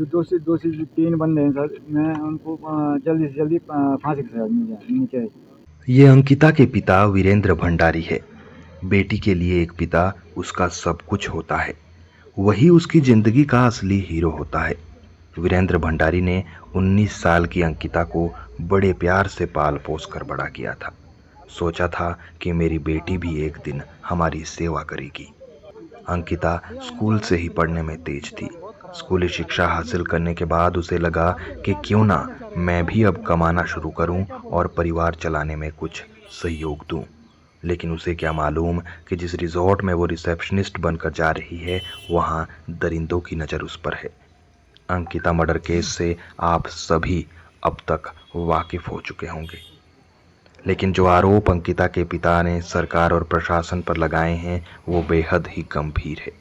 जो दो से तीन बंदे हैं सर, मैं उनको जल्दी से जल्दी फांसी की सजा मिलनी चाहिए। ये अंकिता के पिता वीरेंद्र भंडारी है। बेटी के लिए एक पिता उसका सब कुछ होता है, वही उसकी जिंदगी का असली हीरो होता है। वीरेंद्र भंडारी ने 19 साल की अंकिता को बड़े प्यार से पाल पोस कर बड़ा किया था। सोचा था कि मेरी बेटी भी एक दिन हमारी सेवा करेगी। अंकिता स्कूल से ही पढ़ने में तेज थी। स्कूली शिक्षा हासिल करने के बाद उसे लगा कि क्यों ना मैं भी अब कमाना शुरू करूं और परिवार चलाने में कुछ सहयोग दूं। लेकिन उसे क्या मालूम कि जिस रिजॉर्ट में वो रिसेप्शनिस्ट बनकर जा रही है, वहां दरिंदों की नज़र उस पर है। अंकिता मर्डर केस से आप सभी अब तक वाकिफ हो चुके होंगे, लेकिन जो आरोप अंकिता के पिता ने सरकार और प्रशासन पर लगाए हैं वो बेहद ही गंभीर है।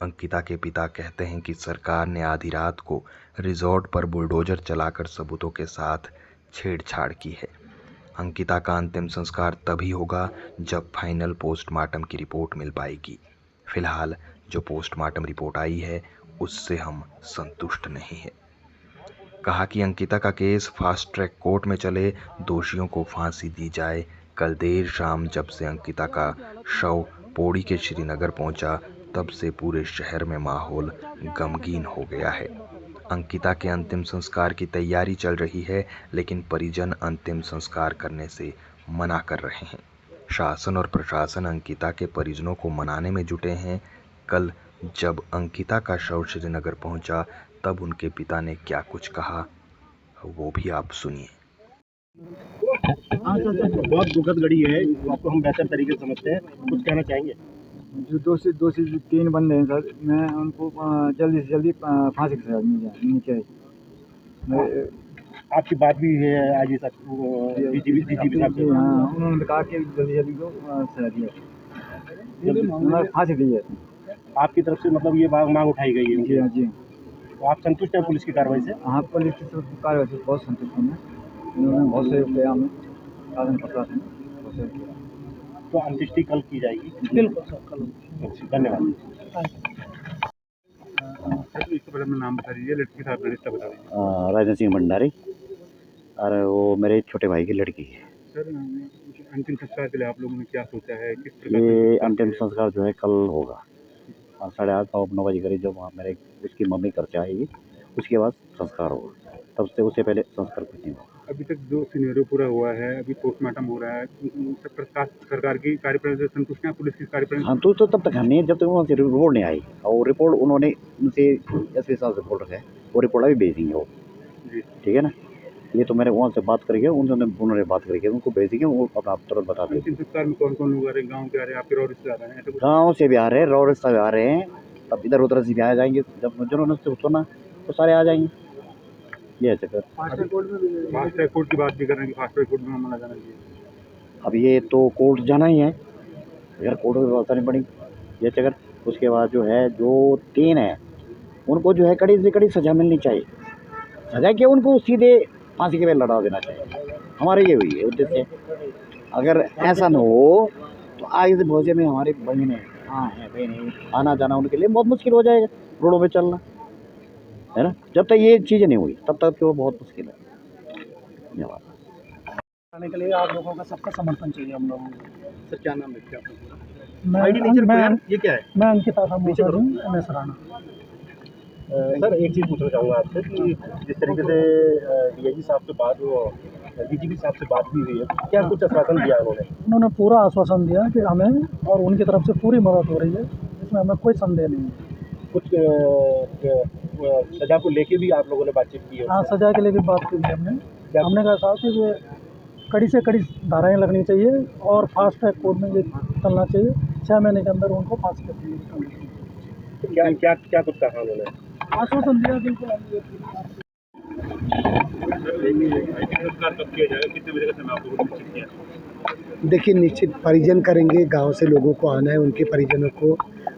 अंकिता के पिता कहते हैं कि सरकार ने आधी रात को रिजॉर्ट पर बुलडोजर चलाकर सबूतों के साथ छेड़छाड़ की है। अंकिता का अंतिम संस्कार तभी होगा जब फाइनल पोस्टमार्टम की रिपोर्ट मिल पाएगी। फिलहाल जो पोस्टमार्टम रिपोर्ट आई है उससे हम संतुष्ट नहीं है। कहा कि अंकिता का केस फास्ट ट्रैक कोर्ट में चले, दोषियों को फांसी दी जाए। कल देर शाम जब से अंकिता का शव पौड़ी के श्रीनगर पहुंचा, तब से पूरे शहर में माहौल गमगीन हो गया है। अंकिता के अंतिम संस्कार की तैयारी चल रही है, लेकिन परिजन अंतिम संस्कार करने से मना कर रहे हैं। शासन और प्रशासन अंकिता के परिजनों को मनाने में जुटे हैं। कल जब अंकिता का शव श्रीनगर पहुंचा, तब उनके पिता ने क्या कुछ कहा वो भी आप सुनिए। बहुत दुखद घड़ी है, आपको हम बेहतर तरीके से समझते हैं, कुछ कहना चाहेंगे? जो दो से तीन बंदे हैं सर, मैं उनको जल्दी से जल्दी फांसी की सजा मिलनी चाहिए। आपकी बात भी है आज ही डीजीपी साहब से? हाँ, उन्होंने कहा कि जल्दी जल्दी को सजा दिया, फांसी दी है। आपकी तरफ से मतलब ये मांग उठाई गई है? जी हाँ जी। तो आप संतुष्ट हैं पुलिस की कार्रवाई से? हाँ, पुलिस की कार्रवाई से बहुत संतुष्ट हूँ मैं। उन्होंने बहुत सहयोग किया हमें, शासन प्रशासन बहुत सहयोग किया। तो अंत्येष्टि कल की जाएगी? बिल्कुल सर, कल। धन्यवाद। इससे पहले अपना नाम बता दीजिए, लड़की का रिश्ता बता दीजिए। राजेंद्र सिंह भंडारी, और वो मेरे छोटे भाई की लड़की है। सर, अंतिम संस्कार के लिए आप लोगों ने क्या सोचा है, किस प्रकार? ये अंतिम संस्कार जो है कल होगा 8:30-9 बजे करीब, जब वहाँ मेरे उसकी मम्मी घर से आएगी उसके बाद संस्कार होगा। तब से उससे पहले संस्कार कुछ नहीं होगा। अभी तक जो सिनेरियो पूरा हुआ है, अभी पोस्टमार्टम हो रहा है, सरकार की कार्यप्रणाली से संतुष्ट हैं, पुलिस की कार्यप्रणाली? हाँ, तो तब तक हम नहीं, जब तक वहाँ से रिपोर्ट नहीं आई। और रिपोर्ट उन्होंने उनसे एसपी साहब से बोल रखा है, वो रिपोर्ट अभी भेजेंगे वो। जी ठीक है ना, ये तो मैंने वहाँ से बात करके उन्होंने बात करके उनको भेजेंगे, वो अपना तुरंत बता देंगे। अंतिम संस्कार में कौन कौन लोग आ रहे हैं? गाँव के आ रहे हैं, आपके और रिश्तेदार आ रहे हैं? गाँव से भी आ रहे हैं, रोड से भी आ रहे हैं, अब इधर उधर से भी आ जाएंगे। जब जिन्होंने सुना तो सारे आ जाएंगे। ये है चक्कर। फास्ट ट्रैक कोर्ट की बात भी कर रहे हैं कि फास्ट ट्रैक कोर्ट में मामला जाना चाहिए। अब ये तो कोर्ट जाना ही है, अगर कोर्ट में व्यवस्था नहीं पड़ी, ये चक्कर। उसके बाद जो है, जो 3 है उनको जो है कड़ी से कड़ी सज़ा मिलनी चाहिए। सज़ा क्या, उनको सीधे फांसी के पे लड़ा देना चाहिए। हमारे ये हुई है उद्देश्य। अगर ऐसा न हो तो आगे से भविष्य में हमारे बहनें हैं बहनें आना जाना उनके लिए बहुत मुश्किल हो जाएगा, रोडों पे चलना, है ना। जब तक ये चीज़ें नहीं हुई तब तक तो बहुत मुश्किल है। धन्यवाद। आने के लिए आप लोगों का सबका समर्थन चाहिए हम लोगों को। सर, क्या नाम है क्या? ये क्या है? मैं अंकिता था, MS राणा। सर, एक चीज़ पूछना चाहूँगा आपसे कि जिस तरीके से डीआईजी साहब से बात डीजीपी साहब से बात भी हुई है, क्या कुछ आश्वासन दिया उन्होंने पूरा आश्वासन दिया कि हमें और उनकी तरफ से पूरी मदद हो रही है, इसमें हमें कोई संदेह नहीं है। कुछ सजा को लेके भी आप लोगों ने बातचीत की है? हाँ, सजा के लिए भी बात की थी हमने कहा था कि ये कड़ी से कड़ी धाराएँ लगनी चाहिए और फास्ट ट्रैक कोर्ट में ये चलना चाहिए। 6 महीने के अंदर उनको फांसी करनी चाहिए। तो क्या कुछ कहा उन्होंने? आश्वासन दिया, बिल्कुल। देखिए, निश्चित परिजन करेंगे, गांव से लोगों को आना है, उनके परिजनों को,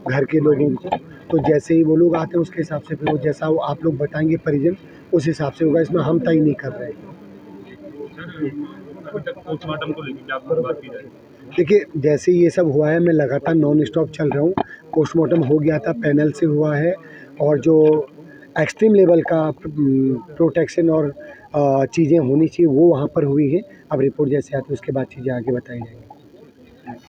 घर के लोगों को, तो जैसे ही वो लोग आते हैं उसके हिसाब से फिर वो जैसा वो आप लोग बताएंगे परिजन, उस हिसाब से होगा। इसमें हम तय नहीं कर रहे हैं। पोस्टमार्टम को लेकर क्या बात की जाए? देखिए, जैसे ये सब हुआ है, मैं लगातार नॉन स्टॉप चल रहा हूँ। पोस्टमार्टम हो गया था, पैनल से हुआ है, और जो एक्सट्रीम लेवल का प्रोटेक्शन और चीज़ें होनी चाहिए वो वहाँ पर हुई है। अब रिपोर्ट जैसे आती है उसके बाद चीज़ें आगे बताई जाएंगी।